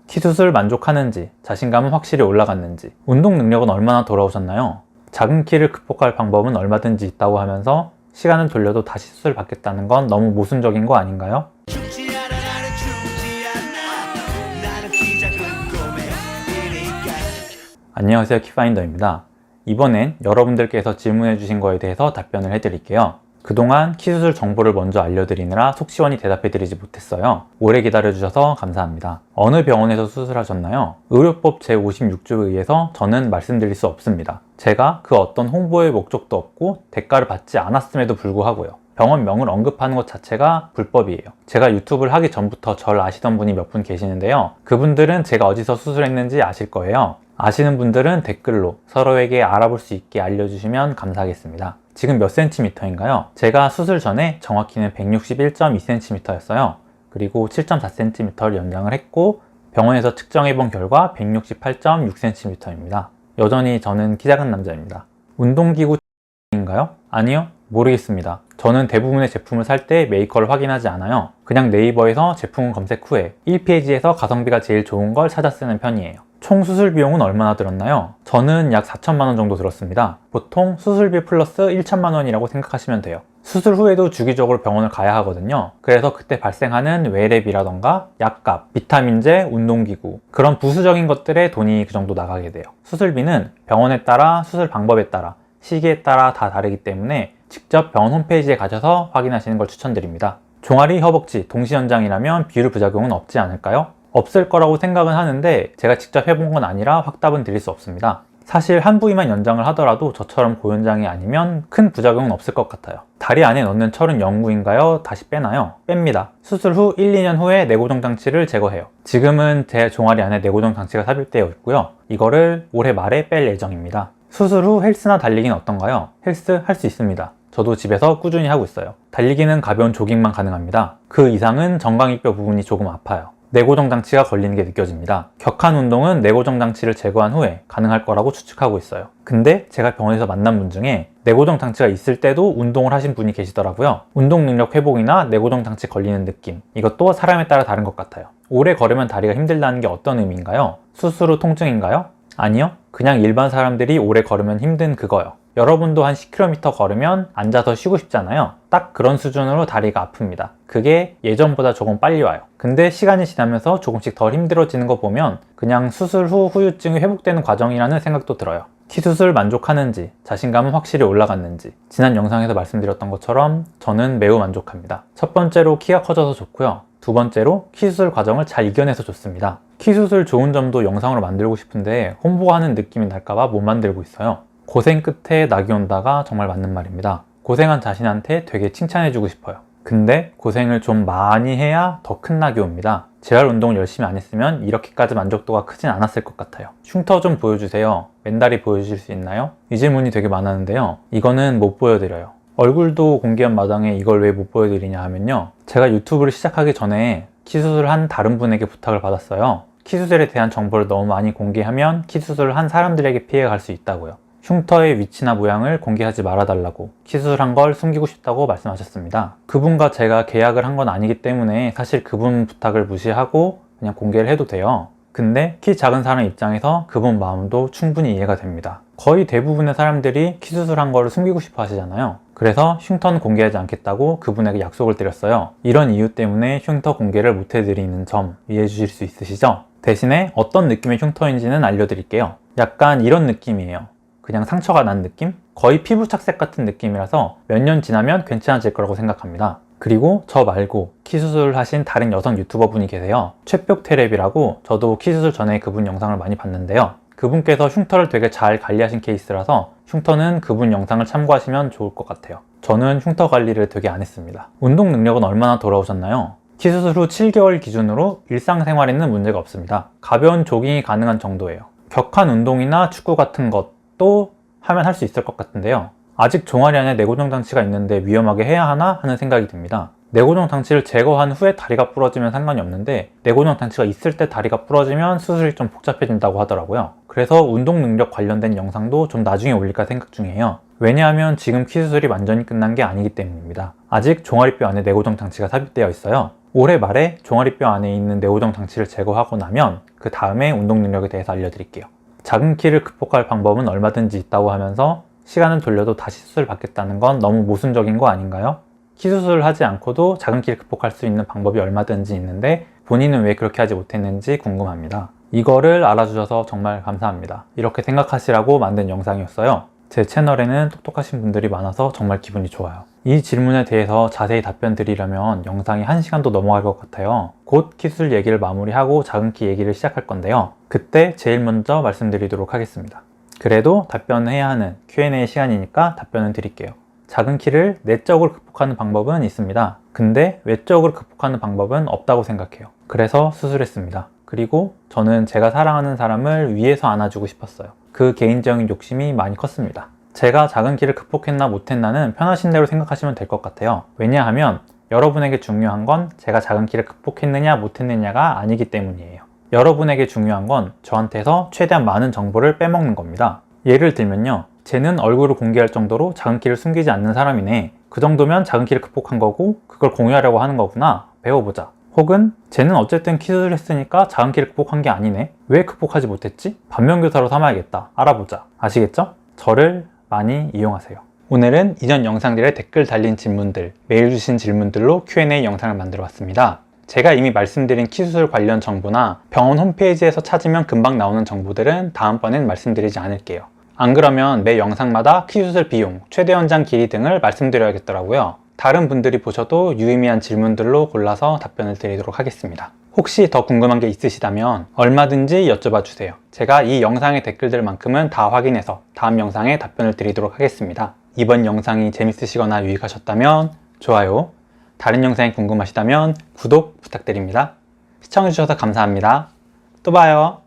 키 수술 만족하는지, 자신감은 확실히 올라갔는지, 운동 능력은 얼마나 돌아오셨나요? 작은 키를 극복할 방법은 얼마든지 있다고 하면서 시간을 돌려도 다시 수술 받겠다는 건 너무 모순적인 거 아닌가요? 안녕하세요, 키파인더입니다. 이번엔 여러분들께서 질문해 주신 거에 대해서 답변을 해드릴게요. 그동안 키 수술 정보를 먼저 알려드리느라 속 시원히 대답해드리지 못했어요. 오래 기다려주셔서 감사합니다. 어느 병원에서 수술하셨나요? 의료법 제56조에 의해서 저는 말씀드릴 수 없습니다. 제가 그 어떤 홍보의 목적도 없고 대가를 받지 않았음에도 불구하고요. 병원명을 언급하는 것 자체가 불법이에요. 제가 유튜브를 하기 전부터 저를 아시던 분이 몇 분 계시는데요. 그분들은 제가 어디서 수술했는지 아실 거예요. 아시는 분들은 댓글로 서로에게 알아볼 수 있게 알려주시면 감사하겠습니다. 지금 몇 cm인가요? 제가 수술 전에 정확히는 161.2cm였어요. 그리고 7.4cm를 연장을 했고 병원에서 측정해본 결과 168.6cm입니다. 여전히 저는 키 작은 남자입니다. 운동기구인가요? 아니요, 모르겠습니다. 저는 대부분의 제품을 살 때 메이커를 확인하지 않아요. 그냥 네이버에서 제품 검색 후에 1페이지에서 가성비가 제일 좋은 걸 찾아 쓰는 편이에요. 총 수술 비용은 얼마나 들었나요? 저는 약 4천만 원 정도 들었습니다. 보통 수술비 플러스 1천만 원이라고 생각하시면 돼요. 수술 후에도 주기적으로 병원을 가야 하거든요. 그래서 그때 발생하는 외래비라던가 약값, 비타민제, 운동기구 그런 부수적인 것들에 돈이 그 정도 나가게 돼요. 수술비는 병원에 따라, 수술 방법에 따라, 시기에 따라 다 다르기 때문에 직접 병원 홈페이지에 가셔서 확인하시는 걸 추천드립니다. 종아리, 허벅지, 동시연장이라면 비율 부작용은 없지 않을까요? 없을 거라고 생각은 하는데 제가 직접 해본 건 아니라 확답은 드릴 수 없습니다. 사실 한 부위만 연장을 하더라도 저처럼 고연장이 아니면 큰 부작용은 없을 것 같아요. 다리 안에 넣는 철은 영구인가요? 다시 빼나요? 뺍니다. 수술 후 1, 2년 후에 내고정 장치를 제거해요. 지금은 제 종아리 안에 내고정 장치가 삽입되어 있고요. 이거를 올해 말에 뺄 예정입니다. 수술 후 헬스나 달리기는 어떤가요? 헬스 할 수 있습니다. 저도 집에서 꾸준히 하고 있어요. 달리기는 가벼운 조깅만 가능합니다. 그 이상은 정강이뼈 부분이 조금 아파요. 내고정 장치가 걸리는 게 느껴집니다. 격한 운동은 내고정 장치를 제거한 후에 가능할 거라고 추측하고 있어요. 근데 제가 병원에서 만난 분 중에 내고정 장치가 있을 때도 운동을 하신 분이 계시더라고요. 운동 능력 회복이나 내고정 장치 걸리는 느낌, 이것도 사람에 따라 다른 것 같아요. 오래 걸으면 다리가 힘들다는 게 어떤 의미인가요? 수술 후 통증인가요? 아니요, 그냥 일반 사람들이 오래 걸으면 힘든 그거요. 여러분도 한 10km 걸으면 앉아서 쉬고 싶잖아요. 딱 그런 수준으로 다리가 아픕니다. 그게 예전보다 조금 빨리 와요. 근데 시간이 지나면서 조금씩 덜 힘들어지는 거 보면 그냥 수술 후 후유증이 회복되는 과정이라는 생각도 들어요. 키 수술 만족하는지, 자신감은 확실히 올라갔는지, 지난 영상에서 말씀드렸던 것처럼 저는 매우 만족합니다. 첫 번째로 키가 커져서 좋고요. 두 번째로 키 수술 과정을 잘 이겨내서 좋습니다. 키 수술 좋은 점도 영상으로 만들고 싶은데 홍보하는 느낌이 날까봐 못 만들고 있어요. 고생 끝에 낙이 온다가 정말 맞는 말입니다. 고생한 자신한테 되게 칭찬해주고 싶어요. 근데 고생을 좀 많이 해야 더 큰 낙이 옵니다. 재활 운동을 열심히 안 했으면 이렇게까지 만족도가 크진 않았을 것 같아요. 흉터 좀 보여주세요. 맨다리 보여주실 수 있나요? 이 질문이 되게 많았는데요. 이거는 못 보여드려요. 얼굴도 공개한 마당에 이걸 왜 못 보여드리냐 하면요. 제가 유튜브를 시작하기 전에 키 수술을 한 다른 분에게 부탁을 받았어요. 키 수술에 대한 정보를 너무 많이 공개하면 키 수술을 한 사람들에게 피해가 갈 수 있다고요. 흉터의 위치나 모양을 공개하지 말아달라고, 키 수술한 걸 숨기고 싶다고 말씀하셨습니다. 그분과 제가 계약을 한 건 아니기 때문에 사실 그분 부탁을 무시하고 그냥 공개를 해도 돼요. 근데 키 작은 사람 입장에서 그분 마음도 충분히 이해가 됩니다. 거의 대부분의 사람들이 키 수술한 거를 숨기고 싶어 하시잖아요. 그래서 흉터는 공개하지 않겠다고 그분에게 약속을 드렸어요. 이런 이유 때문에 흉터 공개를 못 해드리는 점 이해해 주실 수 있으시죠? 대신에 어떤 느낌의 흉터인지는 알려드릴게요. 약간 이런 느낌이에요. 그냥 상처가 난 느낌? 거의 피부 착색 같은 느낌이라서 몇 년 지나면 괜찮아질 거라고 생각합니다. 그리고 저 말고 키 수술을 하신 다른 여성 유튜버 분이 계세요. 최벽테랩이라고, 저도 키 수술 전에 그분 영상을 많이 봤는데요. 그분께서 흉터를 되게 잘 관리하신 케이스라서 흉터는 그분 영상을 참고하시면 좋을 것 같아요. 저는 흉터 관리를 되게 안 했습니다. 운동 능력은 얼마나 돌아오셨나요? 키 수술 후 7개월 기준으로 일상생활에는 문제가 없습니다. 가벼운 조깅이 가능한 정도예요. 격한 운동이나 축구 같은 것도 하면 할 수 있을 것 같은데요. 아직 종아리 안에 내고정 장치가 있는데 위험하게 해야 하나 하는 생각이 듭니다. 내고정 장치를 제거한 후에 다리가 부러지면 상관이 없는데 내고정 장치가 있을 때 다리가 부러지면 수술이 좀 복잡해진다고 하더라고요. 그래서 운동 능력 관련된 영상도 좀 나중에 올릴까 생각 중이에요. 왜냐하면 지금 키 수술이 완전히 끝난 게 아니기 때문입니다. 아직 종아리뼈 안에 내고정 장치가 삽입되어 있어요. 올해 말에 종아리뼈 안에 있는 뇌오정 장치를 제거하고 나면 그 다음에 운동 능력에 대해서 알려드릴게요. 작은 키를 극복할 방법은 얼마든지 있다고 하면서 시간을 돌려도 다시 수술을 받겠다는 건 너무 모순적인 거 아닌가요? 키 수술을 하지 않고도 작은 키를 극복할 수 있는 방법이 얼마든지 있는데 본인은 왜 그렇게 하지 못했는지 궁금합니다. 이거를 알아주셔서 정말 감사합니다. 이렇게 생각하시라고 만든 영상이었어요. 제 채널에는 똑똑하신 분들이 많아서 정말 기분이 좋아요. 이 질문에 대해서 자세히 답변 드리려면 영상이 1시간도 넘어갈 것 같아요. 곧 키수술 얘기를 마무리하고 작은 키 얘기를 시작할 건데요. 그때 제일 먼저 말씀드리도록 하겠습니다. 그래도 답변해야 하는 Q&A 시간이니까 답변을 드릴게요. 작은 키를 내적으로 극복하는 방법은 있습니다. 근데 외적으로 극복하는 방법은 없다고 생각해요. 그래서 수술했습니다. 그리고 저는 제가 사랑하는 사람을 위에서 안아주고 싶었어요. 그 개인적인 욕심이 많이 컸습니다. 제가 작은 키를 극복했나 못했나는 편하신 대로 생각하시면 될 것 같아요. 왜냐하면 여러분에게 중요한 건 제가 작은 키를 극복했느냐 못했느냐가 아니기 때문이에요. 여러분에게 중요한 건 저한테서 최대한 많은 정보를 빼먹는 겁니다. 예를 들면요. 쟤는 얼굴을 공개할 정도로 작은 키를 숨기지 않는 사람이네. 그 정도면 작은 키를 극복한 거고 그걸 공유하려고 하는 거구나. 배워보자. 혹은 쟤는 어쨌든 키 수술을 했으니까 작은 키를 극복한 게 아니네. 왜 극복하지 못했지? 반면교사로 삼아야겠다. 알아보자. 아시겠죠? 저를 많이 이용하세요. 오늘은 이전 영상들의 댓글 달린 질문들, 메일 주신 질문들로 Q&A 영상을 만들어 봤습니다. 제가 이미 말씀드린 키 수술 관련 정보나 병원 홈페이지에서 찾으면 금방 나오는 정보들은 다음번엔 말씀드리지 않을게요. 안 그러면 매 영상마다 키 수술 비용, 최대 연장 길이 등을 말씀드려야겠더라고요. 다른 분들이 보셔도 유의미한 질문들로 골라서 답변을 드리도록 하겠습니다. 혹시 더 궁금한 게 있으시다면 얼마든지 여쭤봐 주세요. 제가 이 영상의 댓글들만큼은 다 확인해서 다음 영상에 답변을 드리도록 하겠습니다. 이번 영상이 재밌으시거나 유익하셨다면 좋아요, 다른 영상이 궁금하시다면 구독 부탁드립니다. 시청해주셔서 감사합니다. 또 봐요.